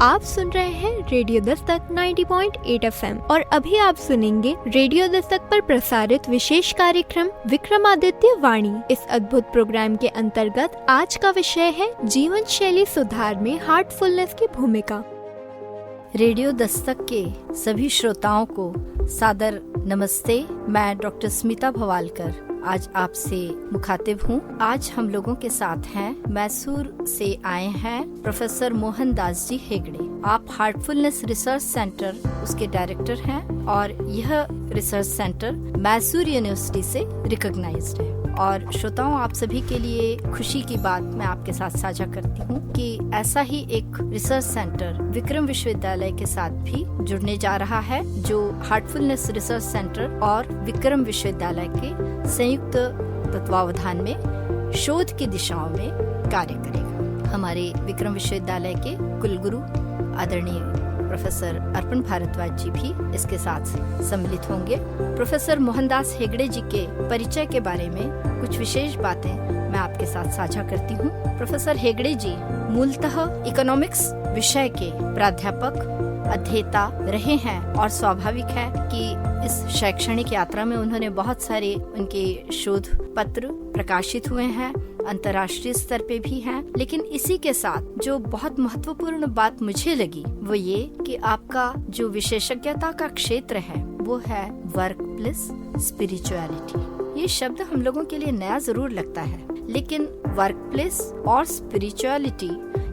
आप सुन रहे हैं रेडियो दस्तक 90.8 FM और अभी आप सुनेंगे रेडियो दस्तक पर प्रसारित विशेष कार्यक्रम विक्रमादित्य वाणी। इस अद्भुत प्रोग्राम के अंतर्गत आज का विषय है जीवन शैली सुधार में हार्टफुलनेस की भूमिका। रेडियो दस्तक के सभी श्रोताओं को सादर नमस्ते। मैं डॉक्टर स्मिता भवालकर आज आपसे मुखातिब हूँ। आज हम लोगों के साथ हैं मैसूर से आए हैं प्रोफेसर मोहन दास जी हेगड़े। आप हार्टफुलनेस रिसर्च सेंटर उसके डायरेक्टर हैं और यह रिसर्च सेंटर मैसूर यूनिवर्सिटी से रिकॉग्नाइज्ड है। और श्रोताओं, आप सभी के लिए खुशी की बात मैं आपके साथ साझा करती हूँ कि ऐसा ही एक रिसर्च सेंटर विक्रम विश्वविद्यालय के साथ भी जुड़ने जा रहा है, जो हार्टफुलनेस रिसर्च सेंटर और विक्रम विश्वविद्यालय के संयुक्त तत्वावधान में शोध की दिशाओं में कार्य करेगा। हमारे विक्रम विश्वविद्यालय के कुलगुरु आदरणीय प्रोफेसर अर्पण भारद्वाज जी भी इसके साथ सम्मिलित होंगे। प्रोफेसर मोहनदास हेगड़े जी के परिचय के बारे में कुछ विशेष बातें मैं आपके साथ साझा करती हूँ। प्रोफेसर हेगड़े जी मूलतः इकोनॉमिक्स विषय के प्राध्यापक अध्येता रहे हैं और स्वाभाविक है कि इस शैक्षणिक यात्रा में उन्होंने बहुत सारे उनके शोध पत्र प्रकाशित हुए हैं, अंतर्राष्ट्रीय स्तर पे भी हैं। लेकिन इसी के साथ जो बहुत महत्वपूर्ण बात मुझे लगी वो ये कि आपका जो विशेषज्ञता का क्षेत्र है वो है वर्क प्लेस स्पिरिचुअलिटी। ये शब्द हम लोगों के लिए नया जरूर लगता है, लेकिन वर्क प्लेस और स्पिरिचुअलिटी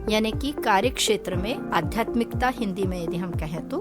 यानी कि कार्य क्षेत्र में आध्यात्मिकता हिंदी में यदि हम कहें तो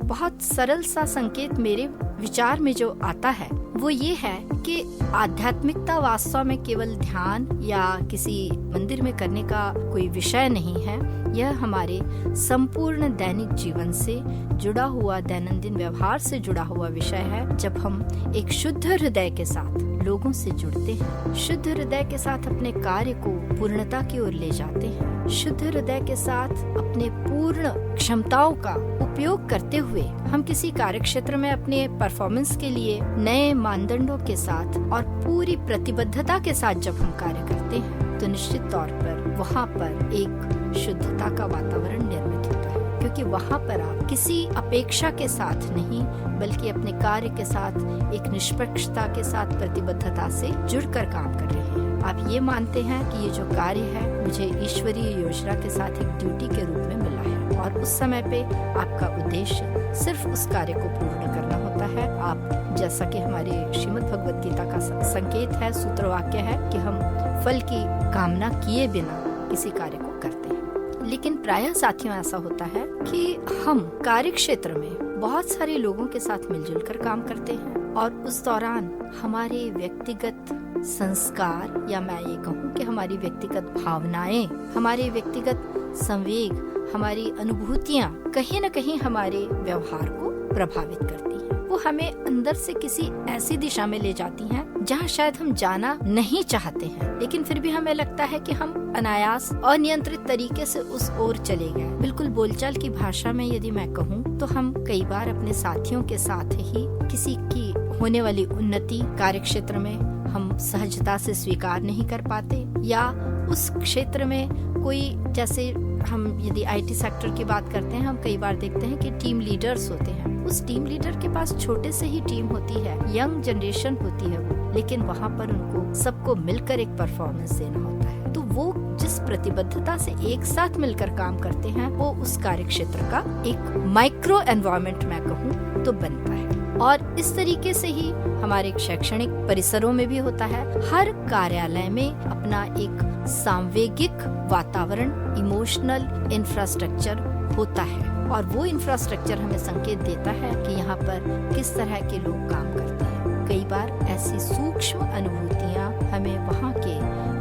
बहुत सरल सा संकेत मेरे विचार में जो आता है वो ये है कि आध्यात्मिकता वास्तव में केवल ध्यान या किसी मंदिर में करने का कोई विषय नहीं है। यह हमारे संपूर्ण दैनिक जीवन से जुड़ा हुआ, दैनंदिन व्यवहार से जुड़ा हुआ विषय है। जब हम एक शुद्ध हृदय के साथ लोगों से जुड़ते हैं, शुद्ध हृदय के साथ अपने कार्य को पूर्णता की ओर ले जाते हैं, शुद्ध हृदय के साथ अपने पूर्ण क्षमताओं का उपयोग करते हुए हम किसी कार्य क्षेत्र में अपने परफॉर्मेंस के लिए नए मानदंडों के साथ और पूरी प्रतिबद्धता के साथ जब हम कार्य करते हैं तो निश्चित तौर पर वहाँ पर एक शुद्धता का वातावरण निर्मित होता है, क्योंकि वहाँ पर आप किसी अपेक्षा के साथ नहीं बल्कि अपने कार्य के साथ एक निष्पक्षता के साथ प्रतिबद्धता से जुड़कर काम कर रहे हैं। आप ये मानते हैं कि ये जो कार्य है मुझे ईश्वरीय योजना के साथ एक ड्यूटी के रूप में मिला है और उस समय पे आपका उद्देश्य सिर्फ उस कार्य को पूर्ण करना होता है। आप जैसा कि हमारे श्रीमद् भगवद गीता का संकेत है, सूत्र वाक्य है कि हम फल की कामना किए बिना किसी कार्य को करते हैं। लेकिन प्रायः साथियों ऐसा होता है कि हम कार्य क्षेत्र में बहुत सारे लोगों के साथ मिलजुल कर काम करते हैं और उस दौरान हमारे व्यक्तिगत संस्कार या मैं ये कहूँ कि हमारी व्यक्तिगत भावनाएं, हमारे व्यक्तिगत संवेग, हमारी अनुभूतियाँ कहीं न कहीं हमारे व्यवहार को प्रभावित करती हैं। वो हमें अंदर से किसी ऐसी दिशा में ले जाती हैं जहाँ शायद हम जाना नहीं चाहते हैं, लेकिन फिर भी हमें लगता है कि हम अनायास अनियंत्रित तरीके से उस ओर चले गए। बिल्कुल बोलचाल की भाषा में यदि मैं कहूँ तो हम कई बार अपने साथियों के साथ ही किसी की होने वाली उन्नति कार्य क्षेत्र में हम सहजता से स्वीकार नहीं कर पाते, या उस क्षेत्र में कोई, जैसे हम यदि आईटी सेक्टर की बात करते हैं, हम कई बार देखते हैं कि टीम लीडर्स होते हैं। उस टीम लीडर के पास छोटे से ही टीम होती है, यंग जनरेशन होती है वो, लेकिन वहाँ पर उनको सबको मिलकर एक परफॉर्मेंस देना होता है। तो वो जिस प्रतिबद्धता से एक साथ मिलकर काम करते हैं वो उस कार्य क्षेत्र का एक माइक्रो एनवायरनमेंट मैं कहूँ तो बनता है। और इस तरीके से ही हमारे शैक्षणिक परिसरों में भी होता है। हर कार्यालय में अपना एक सांवेगिक वातावरण, इमोशनल इंफ्रास्ट्रक्चर होता है और वो इंफ्रास्ट्रक्चर हमें संकेत देता है कि यहाँ पर किस तरह के लोग काम करते हैं। कई बार ऐसी सूक्ष्म अनुभूतियाँ हमें वहाँ के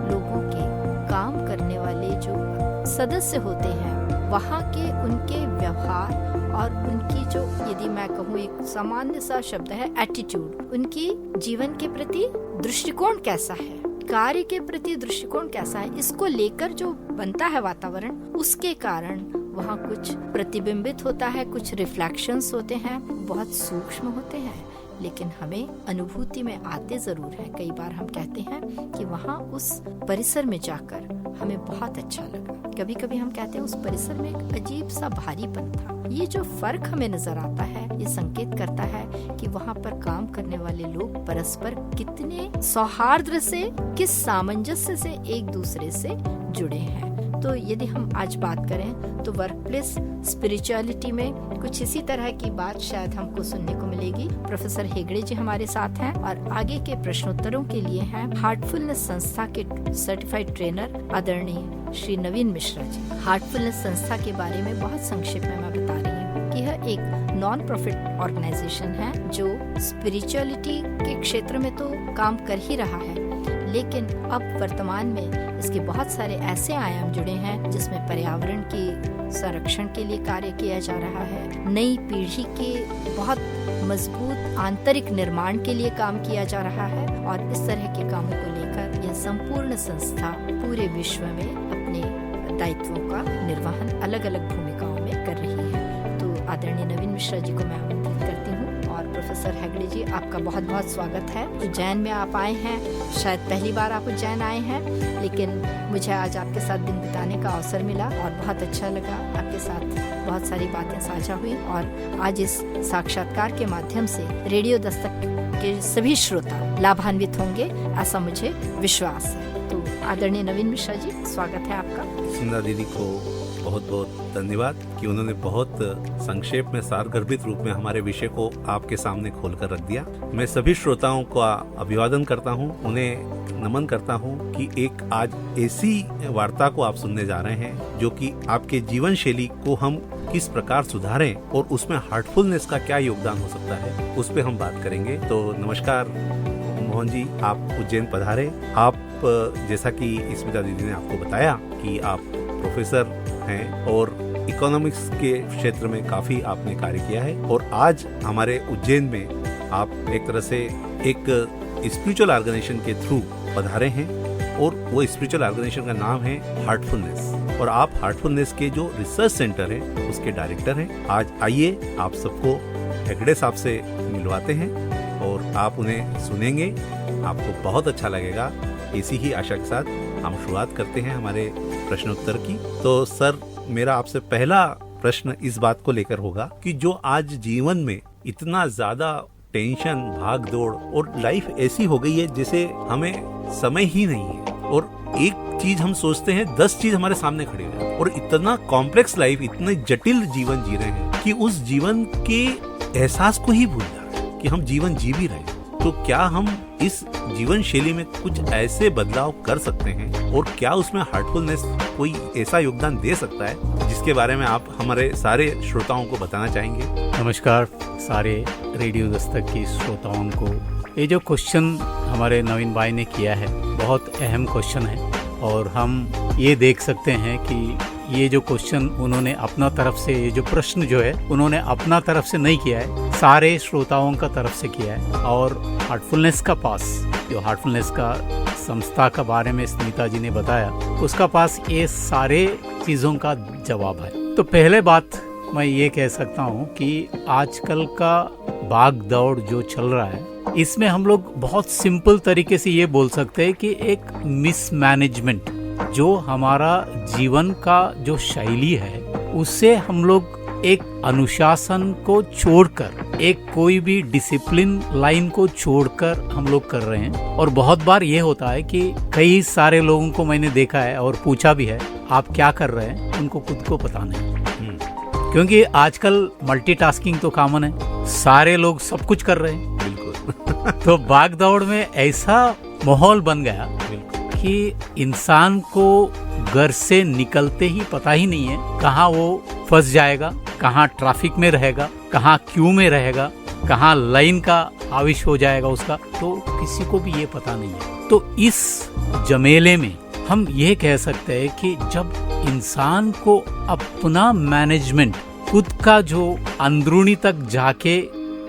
लोगों के काम करने वाले जो सदस्य होते हैं वहाँ के उनके व्यवहार और उनकी जो, यदि मैं कहूँ एक सामान्य सा शब्द है एटीट्यूड, उनकी जीवन के प्रति दृष्टिकोण कैसा है, कार्य के प्रति दृष्टिकोण कैसा है, इसको लेकर जो बनता है वातावरण, उसके कारण वहाँ कुछ प्रतिबिंबित होता है, कुछ रिफ्लेक्शंस होते हैं, बहुत सूक्ष्म होते हैं, लेकिन हमें अनुभूति में आते जरूर है। कई बार हम कहते हैं कि वहाँ उस परिसर में जाकर हमें बहुत अच्छा लगा। कभी कभी हम कहते हैं उस परिसर में एक अजीब सा भारीपन था। ये जो फर्क हमें नजर आता है, ये संकेत करता है कि वहाँ पर काम करने वाले लोग परस्पर कितने सौहार्द से, किस सामंजस्य से एक दूसरे से जुड़े हैं। तो यदि हम आज बात करें तो वर्कप्लेस स्पिरिचुअलिटी में कुछ इसी तरह की बात शायद हमको सुनने को मिलेगी। प्रोफेसर हेगड़े जी हमारे साथ हैं और आगे के प्रश्नोत्तरों के लिए हैं हार्टफुलनेस संस्था के सर्टिफाइड ट्रेनर आदरणीय श्री नवीन मिश्रा जी। हार्टफुलनेस संस्था के बारे में बहुत संक्षेप में मैं बता रही हूँ कि यह एक नॉन प्रॉफिट ऑर्गेनाइजेशन है जो स्पिरिचुअलिटी के क्षेत्र में तो काम कर ही रहा है, लेकिन अब वर्तमान में इसके बहुत सारे ऐसे आयाम जुड़े हैं जिसमें पर्यावरण के संरक्षण के लिए कार्य किया जा रहा है, नई पीढ़ी के बहुत मजबूत आंतरिक निर्माण के लिए काम किया जा रहा है और इस तरह के कामों को लेकर यह संपूर्ण संस्था पूरे विश्व में अपने दायित्वों का निर्वहन अलग अलग भूमिकाओं में कर रही है। तो आदरणीय नवीन मिश्रा जी को मैं आमंत्रित करती हूँ और प्रोफेसर हेगड़े जी आपका बहुत बहुत स्वागत है। उज्जैन में आप आए हैं, शायद पहली बार आप उज्जैन आए हैं, लेकिन मुझे आज आपके साथ दिन बिताने का अवसर मिला और बहुत अच्छा लगा। आपके साथ बहुत सारी बातें साझा हुई और आज इस साक्षात्कार के माध्यम से रेडियो दस्तक के सभी श्रोता लाभान्वित होंगे, ऐसा मुझे विश्वास है। तो आदरणीय नवीन मिश्रा जी, स्वागत है आपका। स्मिता दीदी को बहुत बहुत धन्यवाद कि उन्होंने बहुत संक्षेप में सारगर्भित रूप में हमारे विषय को आपके सामने खोलकर रख दिया। मैं सभी श्रोताओं का अभिवादन करता हूं, उन्हें नमन करता हूं कि एक आज ऐसी वार्ता को आप सुनने जा रहे हैं जो कि आपके जीवन शैली को हम किस प्रकार सुधारें और उसमें हार्टफुलनेस का क्या योगदान हो सकता है, उस पर हम बात करेंगे। तो नमस्कार मोहन जी, आप उज्जैन पधारे। आप जैसा कि स्मिता दीदी ने आपको बताया कि आप प्रोफेसर हैं और इकोनॉमिक्स के क्षेत्र में काफी आपने कार्य किया है और आज हमारे उज्जैन में आप एक तरह से एक स्पिरिचुअल ऑर्गेनाइजेशन के थ्रू पधारे हैं और वो स्पिरिचुअल ऑर्गेनाइजेशन का नाम है हार्टफुलनेस और आप हार्टफुलनेस के जो रिसर्च सेंटर है उसके डायरेक्टर हैं। आज आइए आप सबको हेगड़े साहब से मिलवाते हैं और आप उन्हें सुनेंगे, आपको बहुत अच्छा लगेगा। इसी ही आशा के साथ हम शुरुआत करते हैं हमारे प्रश्नोत्तर की। तो सर, मेरा आपसे पहला प्रश्न इस बात को लेकर होगा कि जो आज जीवन में इतना ज्यादा टेंशन, भाग दौड़ और लाइफ ऐसी हो गई है जैसे हमें समय ही नहीं है और एक चीज हम सोचते हैं 10 चीज हमारे सामने खड़ी है और इतना कॉम्प्लेक्स लाइफ, इतने जटिल जीवन जी रहे हैं कि उस जीवन के एहसास को ही भूल जा रहे हैं कि हम जीवन जी भी रहे हैं। तो क्या हम इस जीवन शैली में कुछ ऐसे बदलाव कर सकते हैं और क्या उसमें हार्टफुलनेस कोई ऐसा योगदान दे सकता है जिसके बारे में आप हमारे सारे श्रोताओं को बताना चाहेंगे? नमस्कार सारे रेडियो दस्तक की श्रोताओं को। ये जो क्वेश्चन हमारे नवीन भाई ने किया है बहुत अहम क्वेश्चन है और हम ये देख सकते हैं कि ये जो क्वेश्चन उन्होंने अपना तरफ से, ये जो प्रश्न जो है उन्होंने अपना तरफ से नहीं किया है, सारे श्रोताओं का तरफ से किया है। और हार्टफुलनेस का पास, जो हार्टफुलनेस का संस्था का बारे में स्मिता जी ने बताया, उसका पास ये सारे चीज़ों का जवाब है। तो पहले बात मैं ये कह सकता हूँ कि आजकल का भाग दौड़ जो चल रहा है, इसमें हम लोग बहुत सिंपल तरीके से ये बोल सकते हैं कि एक मिसमैनेजमेंट, जो हमारा जीवन का जो शैली है उससे हम लोग एक अनुशासन को छोड़कर, एक कोई भी डिसिप्लिन लाइन को छोड़कर हम लोग कर रहे हैं। और बहुत बार ये होता है कि कई सारे लोगों को मैंने देखा है और पूछा भी है आप क्या कर रहे हैं, उनको खुद को पता नहीं, क्योंकि आजकल मल्टीटास्किंग तो कॉमन है, सारे लोग सब कुछ कर रहे हैं। बिल्कुल। तो भाग दौड़ में ऐसा माहौल बन गया कि इंसान को घर से निकलते ही पता ही नहीं है कहाँ वो फंस जाएगा, कहाँ ट्रैफिक में रहेगा, कहाँ क्यू में रहेगा, कहाँ लाइन का आविश हो जाएगा उसका, तो किसी को भी ये पता नहीं है। तो इस जमेले में हम ये कह सकते हैं कि जब इंसान को अपना मैनेजमेंट, खुद का जो अंदरूनी तक जाके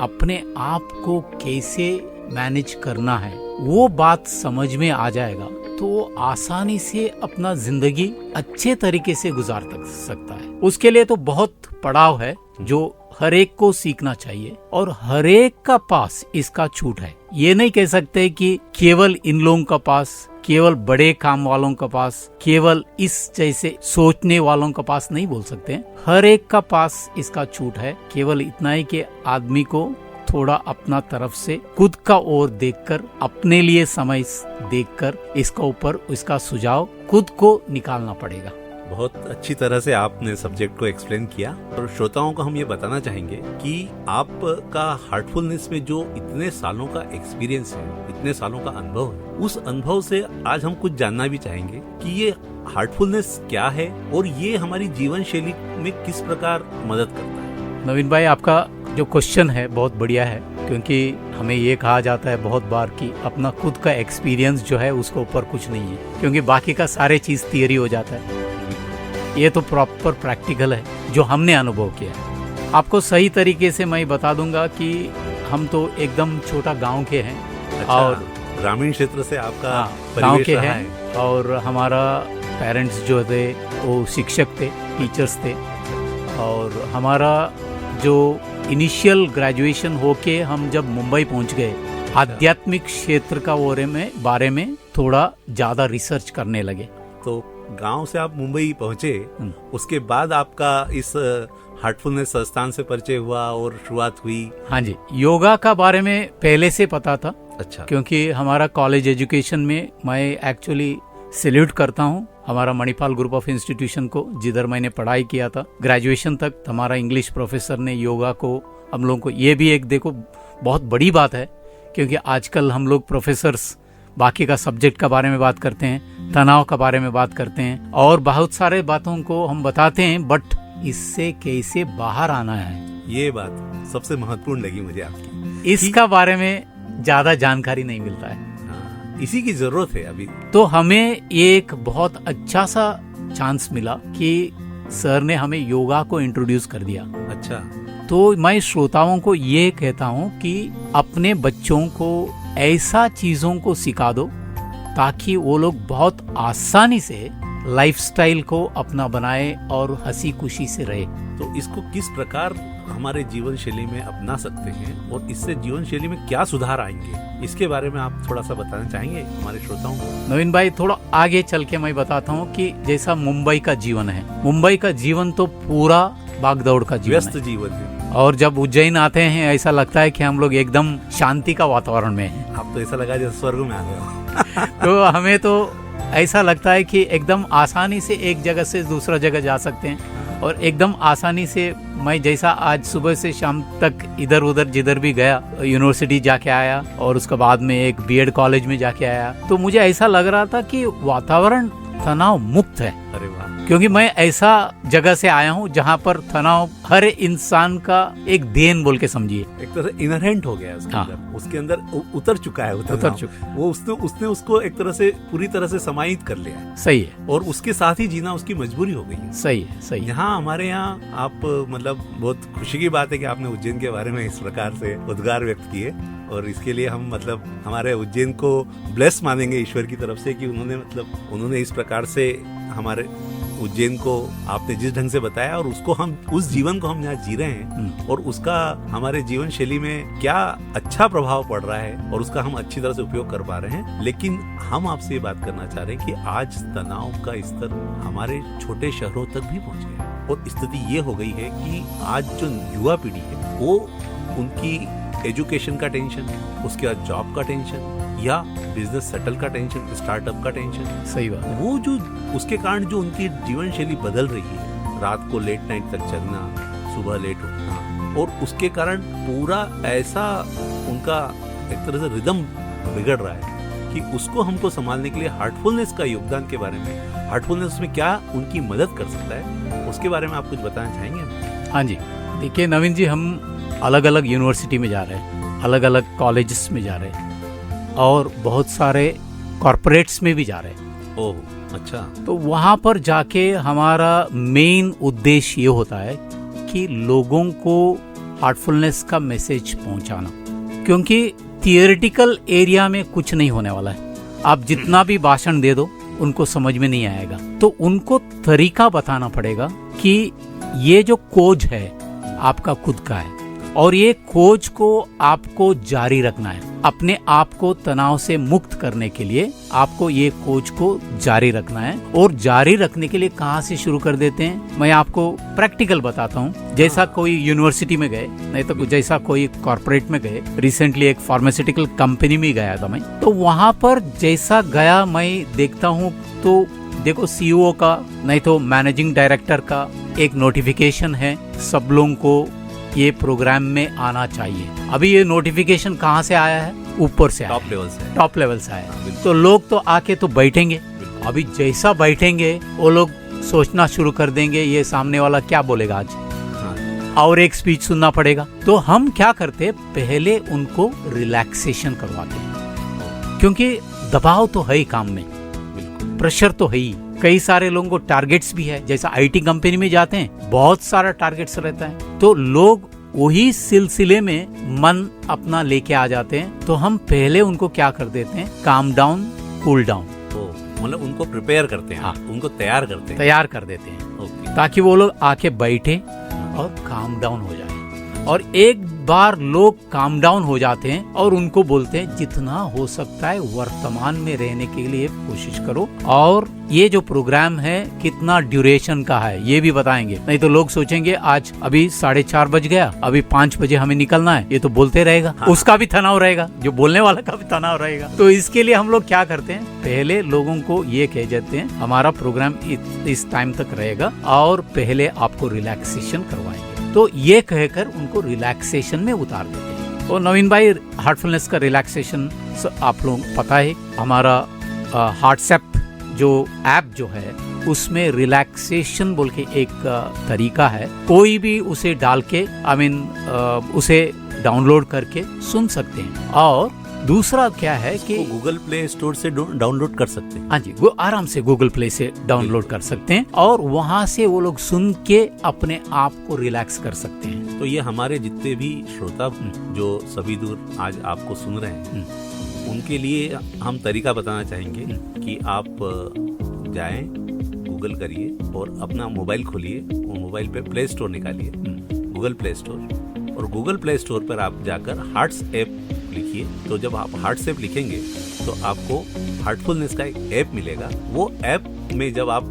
अपने आप को कैसे मैनेज करना है, वो बात समझ में आ जाएगा तो वो आसानी से अपना जिंदगी अच्छे तरीके से गुजार सकता है। उसके लिए तो बहुत पड़ाव है जो हर एक को सीखना चाहिए और हर एक का पास इसका छूट है। ये नहीं कह सकते कि केवल इन लोगों का पास, केवल बड़े काम वालों का पास, केवल इस जैसे सोचने वालों का पास नहीं बोल सकते। हर एक का पास इसका छूट है। केवल इतना ही कि आदमी को थोड़ा अपना तरफ से खुद का ओर देखकर, अपने लिए समय देखकर इसका ऊपर इसका सुझाव खुद को निकालना पड़ेगा। बहुत अच्छी तरह से आपने सब्जेक्ट को एक्सप्लेन किया और श्रोताओं को हम ये बताना चाहेंगे कि आपका हार्टफुलनेस में जो इतने सालों का एक्सपीरियंस है, इतने सालों का अनुभव है, उस अनुभव से आज हम कुछ जानना भी चाहेंगे कि ये हार्टफुलनेस क्या है और ये हमारी जीवन शैली में किस प्रकार मदद करता है। नवीन भाई, आपका जो क्वेश्चन है बहुत बढ़िया है, क्योंकि हमें ये कहा जाता है बहुत बार कि अपना खुद का एक्सपीरियंस जो है उसके ऊपर कुछ नहीं है, क्योंकि बाकी का सारे चीज थियरी हो जाता है। ये तो प्रॉपर प्रैक्टिकल है जो हमने अनुभव किया है। आपको सही तरीके से मैं बता दूंगा कि हम तो एकदम छोटा गांव के हैं। अच्छा, और ग्रामीण क्षेत्र से आपका गांव परिवेश के रहा हैं और हमारा पेरेंट्स जो थे वो शिक्षक थे, टीचर्स थे, और हमारा जो इनिशियल ग्रेजुएशन होके हम जब मुंबई पहुंच गए, आध्यात्मिक क्षेत्र का बारे में थोड़ा ज्यादा रिसर्च करने लगे। तो गांव से आप मुंबई पहुंचे, उसके बाद आपका इस हार्टफुलनेस संस्थान से परिचय हुआ और शुरुआत हुई। हाँ जी, योगा का बारे में पहले से पता था। अच्छा, क्योंकि हमारा कॉलेज एजुकेशन में मैं एक्चुअली सैल्यूट करता हूँ हमारा मणिपाल ग्रुप ऑफ इंस्टीट्यूशन को, जिधर मैंने पढ़ाई किया था ग्रेजुएशन तक। हमारा इंग्लिश प्रोफेसर ने योगा को हम लोगों को, ये भी एक देखो बहुत बड़ी बात है, क्योंकि आजकल हम लोग प्रोफेसर्स बाकी का सब्जेक्ट का बारे में बात करते हैं, तनाव का बारे में बात करते हैं और बहुत सारे बातों को हम बताते हैं, बट इससे कैसे बाहर आना है, ये बात सबसे महत्वपूर्ण लगी मुझे आपकी। इसका बारे में ज्यादा जानकारी नहीं मिलता है। इसी की जरूरत है अभी। तो हमें एक बहुत अच्छा सा चांस मिला कि सर ने हमें योगा को इंट्रोड्यूस कर दिया। अच्छा, तो मैं श्रोताओं को ये कहता हूँ कि अपने बच्चों को ऐसा चीजों को सिखा दो ताकि वो लोग बहुत आसानी से लाइफस्टाइल को अपना बनाए और हंसी खुशी से रहे। तो इसको किस प्रकार हमारे जीवन शैली में अपना सकते हैं और इससे जीवन शैली में क्या सुधार आएंगे, इसके बारे में आप थोड़ा सा बताना चाहेंगे हमारे श्रोताओं को? नवीन भाई, थोड़ा आगे चल के मैं बताता हूँ कि जैसा मुंबई का जीवन है, मुंबई का जीवन तो पूरा भागदौड़ का जीवन, व्यस्त जीवन है। और जब उज्जैन आते हैं ऐसा लगता है कि हम लोग एकदम शांति का वातावरण में हैं। आप तो ऐसा लगा जैसे स्वर्ग में आ गए हो। तो हमें तो ऐसा लगता है कि एकदम आसानी से एक जगह से दूसरा जगह जा सकते हैं और एकदम आसानी से। मैं जैसा आज सुबह से शाम तक इधर उधर जिधर भी गया, यूनिवर्सिटी जाके आया और उसके बाद में एक बीएड कॉलेज में जाके आया, तो मुझे ऐसा लग रहा था कि वातावरण तनाव मुक्त है। अरे वाह, क्योंकि मैं ऐसा जगह से आया हूँ जहाँ पर तनाव हर इंसान का एक देन बोल के समझिए, एक तरह से इनहेरेंट हो गया है उसके अंदर, उसके अंदर उतर चुका है, उतर चुका। वो उसने उसको एक तरह से पूरी तरह से समाहित कर लिया है। सही है। और उसके साथ ही जीना उसकी मजबूरी हो गई है। सही है, सही है। यहाँ हमारे यहाँ आप मतलब बहुत खुशी की बात है कि आपने उज्जैन के बारे में इस प्रकार से उद्गार व्यक्त किए, और इसके लिए हम मतलब हमारे उज्जैन को ब्लेस मानेंगे ईश्वर की तरफ से कि उन्होंने इस प्रकार से हमारे उज्जैन को आपने जिस ढंग से बताया और उसको हम उस जीवन को हम यहाँ जी रहे हैं और उसका हमारे जीवन शैली में क्या अच्छा प्रभाव पड़ रहा है और उसका हम अच्छी तरह से उपयोग कर पा रहे हैं। लेकिन हम आपसे ये बात करना चाह रहे हैं कि आज तनाव का स्तर हमारे छोटे शहरों तक भी पहुंच गया है और स्थिति ये हो गई है कि आज जो युवा पीढ़ी है वो उनकी एजुकेशन का टेंशन, उसके बाद जॉब का टेंशन या बिजनेस सेटल का टेंशन, स्टार्टअप का टेंशन। सही बात। वो जो उसके कारण जो उनकी जीवन शैली बदल रही है, रात को लेट नाइट तक जगना, सुबह लेट उठना, और उसके कारण पूरा ऐसा उनका एक तरह से रिदम बिगड़ रहा है कि उसको हमको संभालने के लिए हार्टफुलनेस का योगदान के बारे में, हार्टफुलनेस में क्या उनकी मदद कर सकता है, उसके बारे में आप कुछ बताना चाहेंगे? हाँ जी, देखिए नवीन जी, हम अलग अलग यूनिवर्सिटी में जा रहे हैं, अलग अलग कॉलेजेस में जा रहे हैं और बहुत सारे कॉर्पोरेट्स में भी जा रहे हैं। ओह, अच्छा। तो वहाँ पर जाके हमारा मेन उद्देश्य ये होता है कि लोगों को हार्टफुलनेस का मैसेज पहुँचाना, क्योंकि थियोरेटिकल एरिया में कुछ नहीं होने वाला है। आप जितना भी भाषण दे दो उनको समझ में नहीं आएगा। तो उनको तरीका बताना पड़ेगा कि ये जो कोज है आपका खुद का है और ये खोज को आपको जारी रखना है। अपने आप को तनाव से मुक्त करने के लिए आपको ये खोज को जारी रखना है। और जारी रखने के लिए कहाँ से शुरू कर देते हैं, मैं आपको प्रैक्टिकल बताता हूँ। जैसा कोई यूनिवर्सिटी में गए, नहीं तो जैसा कोई कॉर्पोरेट में गए, रिसेंटली एक फार्मास्यूटिकल कंपनी में गया था मैं, तो वहाँ पर जैसा गया मैं देखता हूँ तो देखो सीईओ का नहीं तो मैनेजिंग डायरेक्टर का एक नोटिफिकेशन है, सब लोगों को ये प्रोग्राम में आना चाहिए। अभी ये नोटिफिकेशन कहाँ से आया है, ऊपर से, टॉप लेवल से आया। तो लोग तो आके तो बैठेंगे, अभी जैसा बैठेंगे वो लोग सोचना शुरू कर देंगे ये सामने वाला क्या बोलेगा आज, और एक स्पीच सुनना पड़ेगा। तो हम क्या करते, पहले उनको रिलैक्सेशन करवाते हैं, क्योंकि दबाव तो है ही काम में, प्रेशर तो है ही। कई सारे लोगों को टारगेट्स भी है, जैसा आईटी कंपनी में जाते हैं बहुत सारा टारगेट्स रहता है, तो लोग वही सिलसिले में मन अपना लेके आ जाते हैं। तो हम पहले उनको क्या कर देते हैं, काम डाउन, कूल डाउन, मतलब उनको प्रिपेयर करते हैं। हाँ, उनको तैयार कर देते हैं ताकि वो लोग आके बैठे और काम डाउन हो जाए। और एक बार लोग काम डाउन हो जाते हैं और उनको बोलते हैं जितना हो सकता है वर्तमान में रहने के लिए कोशिश करो, और ये जो प्रोग्राम है कितना ड्यूरेशन का है ये भी बताएंगे। नहीं तो लोग सोचेंगे आज अभी 4:30 बज गया, अभी 5 बजे हमें निकलना है, ये तो बोलते रहेगा। हाँ। उसका भी तनाव रहेगा, जो बोलने वाला का भी तनाव रहेगा। तो इसके लिए हम लोग क्या करते हैं, पहले लोगों को ये कह देते हैं हमारा प्रोग्राम इस टाइम तक रहेगा और पहले आपको रिलैक्सेशन करवाएंगे। तो ये कहकर उनको रिलैक्सेशन में उतार देते हैं। तो नवीन भाई, हार्टफुलनेस का रिलैक्सेशन आप लोग पता है, हमारा हार्टसेप जो ऐप जो है उसमें रिलैक्सेशन बोल के एक तरीका है, कोई भी उसे डाल के उसे डाउनलोड करके सुन सकते हैं। और दूसरा क्या है कि गूगल प्ले स्टोर से डाउनलोड कर सकते हैं। हाँ जी, वो आराम से गूगल प्ले से डाउनलोड कर सकते हैं और वहाँ से वो लोग सुन के अपने आप को रिलैक्स कर सकते हैं। तो ये हमारे जितने भी श्रोता जो सभी दूर आज आपको सुन रहे हैं, उनके लिए हम तरीका बताना चाहेंगे कि आप जाएं, गूगल करिए और अपना मोबाइल खोलिए, वो मोबाइल पे प्ले स्टोर निकालिए, गूगल प्ले स्टोर, और गूगल प्ले स्टोर पर आप जाकर हार्ट्स ऐप लिखिए। तो जब आप हार्ट्स ऐप लिखेंगे तो आपको हार्टफुलनेस का एक ऐप मिलेगा। वो ऐप में जब आप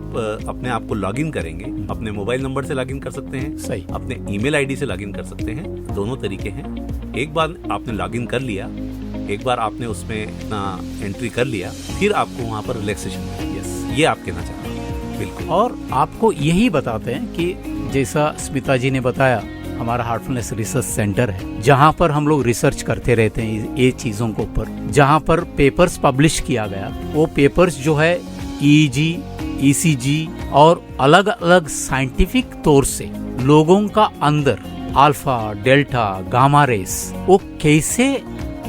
अपने आप को लॉगिन करेंगे, अपने मोबाइल नंबर से लॉगिन कर सकते हैं, सही, अपने ईमेल आईडी से लॉगिन कर सकते हैं, दोनों तरीके हैं। एक बार आपने लॉगिन कर लिया, एक बार आपने उसमें अपना एंट्री कर लिया, फिर आपको वहाँ पर रिलैक्सेशन, ये आप कहना चाहते हैं। बिल्कुल। और आपको यही बताते हैं कि जैसा स्मिता जी ने बताया, हमारा हार्टफुलनेस रिसर्च सेंटर है जहाँ पर हम लोग रिसर्च करते रहते हैं ये चीजों के ऊपर। जहाँ पर पेपर्स पब्लिश किया गया, वो पेपर्स जो है EEG, ECG और अलग अलग साइंटिफिक तौर से लोगों का अंदर अल्फा, डेल्टा, गामा रेस वो कैसे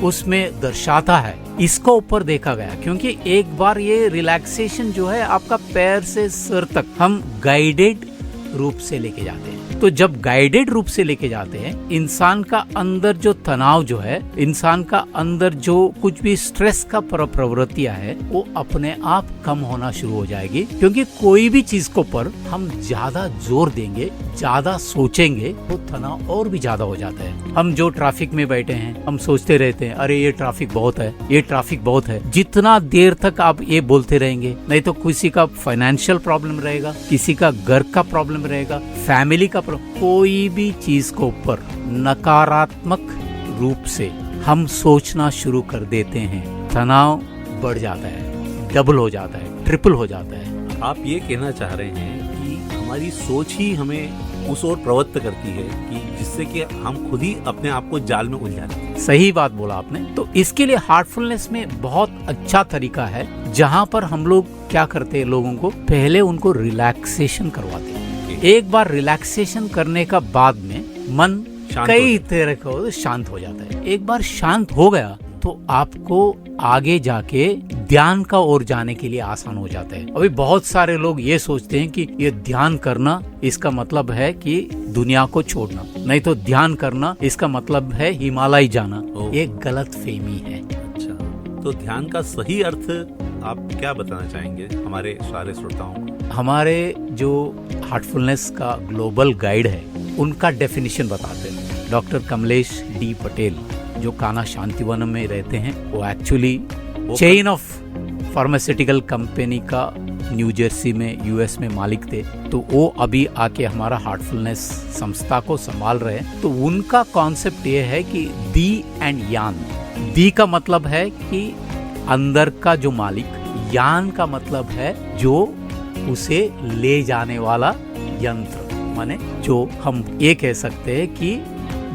उसमें दर्शाता है, इसको ऊपर देखा गया। क्योंकि एक बार ये रिलैक्सेशन जो है आपका पैर से सिर तक हम गाइडेड रूप से लेके जाते हैं। तो जब गाइडेड रूप से लेके जाते हैं, इंसान का अंदर जो तनाव जो है, इंसान का अंदर जो कुछ भी स्ट्रेस का प्रवृत्तियां है, वो अपने आप कम होना शुरू हो जाएगी। क्योंकि कोई भी चीज को पर हम ज्यादा जोर देंगे, ज्यादा सोचेंगे, तो तनाव और भी ज्यादा हो जाता है। हम जो ट्रैफिक में बैठे हैं, हम सोचते रहते हैं अरे ये ट्रैफिक बहुत है, ये ट्रैफिक बहुत है। जितना देर तक आप ये बोलते रहेंगे, नहीं तो किसी का फाइनेंशियल प्रॉब्लम रहेगा, किसी का घर का प्रॉब्लम रहेगा, फैमिली का, कोई भी चीज को ऊपर नकारात्मक रूप से हम सोचना शुरू कर देते हैं, तनाव बढ़ जाता है, डबल हो जाता है, ट्रिपल हो जाता है। आप ये कहना चाह रहे हैं कि हमारी सोच ही हमें उस ओर प्रवृत्त करती है कि जिससे कि हम खुद ही अपने आप को जाल में उलझा देते हैं। सही बात बोला आपने। तो इसके लिए हार्टफुलनेस में बहुत अच्छा तरीका है, जहाँ पर हम लोग क्या करते हैं, लोगों को पहले उनको रिलैक्सेशन करवाते हैं। एक बार रिलैक्सेशन करने का बाद में मन कई तरह का शांत हो जाता है। एक बार शांत हो गया तो आपको आगे जाके ध्यान का ओर जाने के लिए आसान हो जाता है। अभी बहुत सारे लोग ये सोचते हैं कि ये ध्यान करना इसका मतलब है कि दुनिया को छोड़ना, नहीं तो ध्यान करना इसका मतलब है हिमालय जाना। ये गलत फहमी है। अच्छा, तो ध्यान का सही अर्थ आप क्या बताना चाहेंगे हमारे सारे श्रोताओं को? हमारे जो हार्टफुलनेस का ग्लोबल गाइड है उनका डेफिनेशन बताते हैं। डॉक्टर कमलेश डी पटेल जो कान्हा शांतिवनम में रहते हैं, वो actually chain of pharmaceutical company का न्यू जर्सी में यूएस में मालिक थे। तो वो अभी आके हमारा हार्टफुलनेस संस्था को संभाल रहे हैं। तो उनका कॉन्सेप्ट ये है कि दी एंड यान। दी का मतलब है कि अंदर का जो मालिक, यान का मतलब है जो उसे ले जाने वाला यंत्र, माने जो हम ये कह सकते हैं कि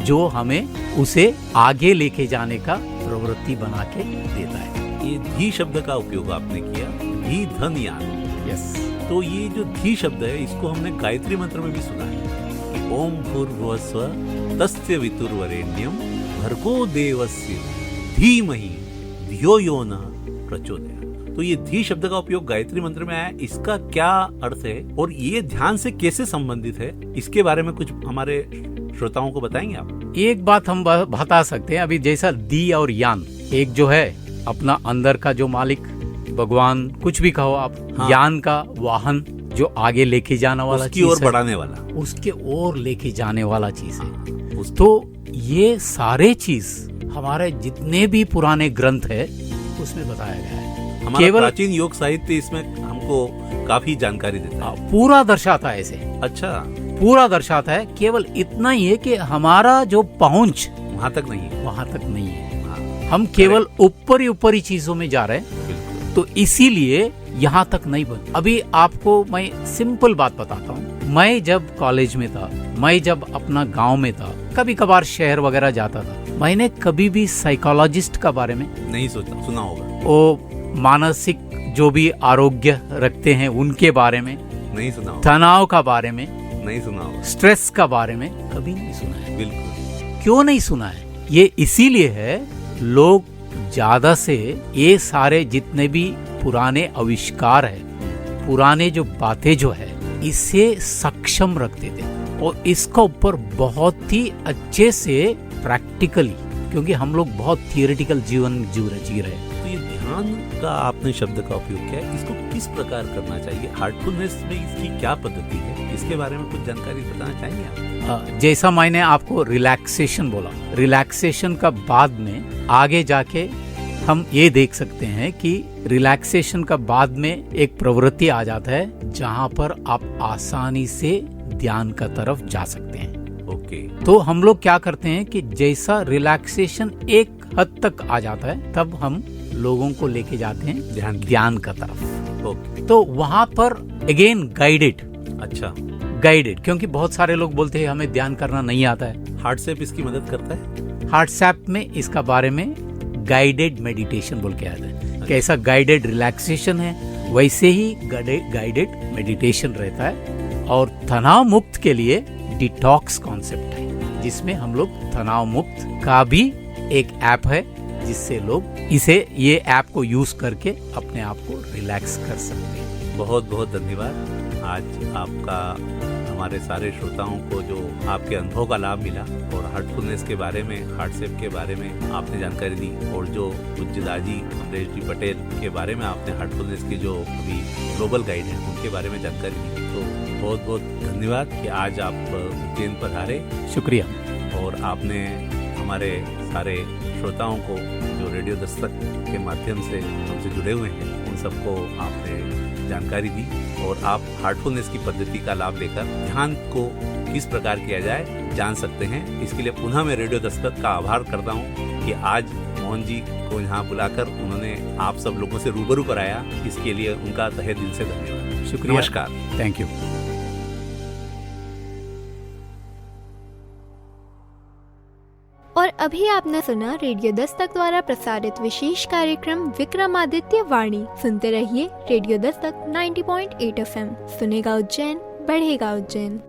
जो हमें उसे आगे लेके जाने का प्रवृत्ति बना के देता है। ये धी शब्द का उपयोग आपने किया, धी धन यान। यस। तो ये जो धी शब्द है इसको हमने गायत्री मंत्र में भी सुना है कि ओम भूर्भुवस्सुवः तस्य वितुर्वरेण्यं भर्गो देवस्य धीमहि धियो यो न प्रचोदयात्। तो ये धी शब्द का उपयोग गायत्री मंत्र में आया, इसका क्या अर्थ है और ये ध्यान से कैसे संबंधित है, इसके बारे में कुछ हमारे श्रोताओं को बताएंगे आप? एक बात हम बता सकते हैं, अभी जैसा दी और यान, एक जो है अपना अंदर का जो मालिक, भगवान कुछ भी कहो आप, हाँ। यान का वाहन जो आगे लेके जाने वाला, उसकी ओर बढ़ाने वाला, उसके ओर लेके जाने वाला चीज है। तो ये सारे चीज हमारे जितने भी पुराने ग्रंथ है उसमें बताया गया है। हमारा केवल प्राचीन योग साहित्य इसमें हमको काफी जानकारी देता है, पूरा दर्शाता है ऐसे। अच्छा, पूरा दर्शाता है। केवल इतना ही है कि हमारा जो पहुंच वहां तक नहीं है, वहां तक नहीं है। हम केवल ऊपरी चीजों में जा रहे हैं, तो इसीलिए यहाँ तक नहीं बन। अभी आपको मैं सिंपल बात बताता हूँ। मैं जब कॉलेज में था, मैं जब अपना गांव में था, कभी कभार शहर वगैरह जाता था, मैंने कभी भी साइकोलॉजिस्ट का बारे में नहीं सोचा, सुना होगा। वो मानसिक जो भी आरोग्य रखते हैं उनके बारे में नहीं सुना होगा, तनाव का बारे में नहीं सुना होगा, स्ट्रेस का बारे में कभी नहीं सुना है। बिल्कुल। क्यों नहीं सुना है? ये इसीलिए है, लोग ज्यादा से ये सारे जितने भी पुराने आविष्कार है, पुराने जो बातें जो है, इसे सक्षम रखते थे और इसका ऊपर बहुत ही अच्छे से प्रैक्टिकली, क्योंकि हम लोग बहुत थियोरेटिकल जीवन जी रहे हैं। तो ये ध्यान का आपने शब्द का उपयोग किया है, इसको किस प्रकार करना चाहिए? हार्टफुलनेस में इसकी क्या पद्धति है, इसके बारे में कुछ जानकारी बताना चाहेंगे आप? जैसा मैंने आपको रिलैक्सेशन बोला, रिलैक्सेशन का बाद में आगे जाके हम ये देख सकते हैं कि रिलैक्सेशन का बाद में एक प्रवृत्ति आ जाता है जहां पर आप आसानी से ध्यान का तरफ जा सकते हैं। ओके। तो हम लोग क्या करते हैं कि जैसा रिलैक्सेशन एक हद तक आ जाता है, तब हम लोगों को लेके जाते हैं ध्यान का तरफ। ओके। तो वहां पर अगेन गाइडेड। अच्छा, गाइडेड, क्योंकि बहुत सारे लोग बोलते हैं हमें ध्यान करना नहीं आता है। हार्टसेप इसकी मदद करता है। हार्टसेप में इसका बारे में गाइडेड मेडिटेशन बोल के आता है। कैसा गाइडेड रिलैक्सेशन है, वैसे ही गाइडेड मेडिटेशन रहता है। और तनाव मुक्त के लिए डिटॉक्स कॉन्सेप्ट है, जिसमें हम लोग तनाव मुक्त का भी एक ऐप है, जिससे लोग ये ऐप को यूज करके अपने आप को रिलैक्स कर सकते हैं। बहुत बहुत धन्यवाद। आज आपका हमारे सारे श्रोताओं को जो आपके अनुभव का लाभ मिला और हार्टफुलनेस के बारे में, हार्टसेप के बारे में आपने जानकारी दी, और जो पूज्य दाजी कमलेश जी पटेल के बारे में आपने हार्टफुलनेस की जो अभी ग्लोबल गाइड है उनके बारे में जानकारी दी, तो बहुत बहुत धन्यवाद कि आज आप उज्जैन पधारे। शुक्रिया। और आपने हमारे सारे श्रोताओं को जो रेडियो दस्तक के माध्यम से हमसे जुड़े हुए हैं उन सबको आपने जानकारी दी, और आप हार्टफुलनेस की पद्धति का लाभ लेकर ध्यान को किस प्रकार किया जाए जान सकते हैं। इसके लिए पुनः मैं रेडियो दस्तक का आभार करता हूं कि आज मोहन जी को यहाँ बुलाकर उन्होंने आप सब लोगों से रूबरू कराया। इसके लिए उनका तहे दिल से धन्यवाद। शुक्रिया। नमस्कार। Thank you. और अभी आपने सुना रेडियो दस्तक द्वारा प्रसारित विशेष कार्यक्रम विक्रमादित्य वाणी। सुनते रहिए रेडियो दस्तक 90.8 FM। सुनेगा उज्जैन, बढ़ेगा उज्जैन।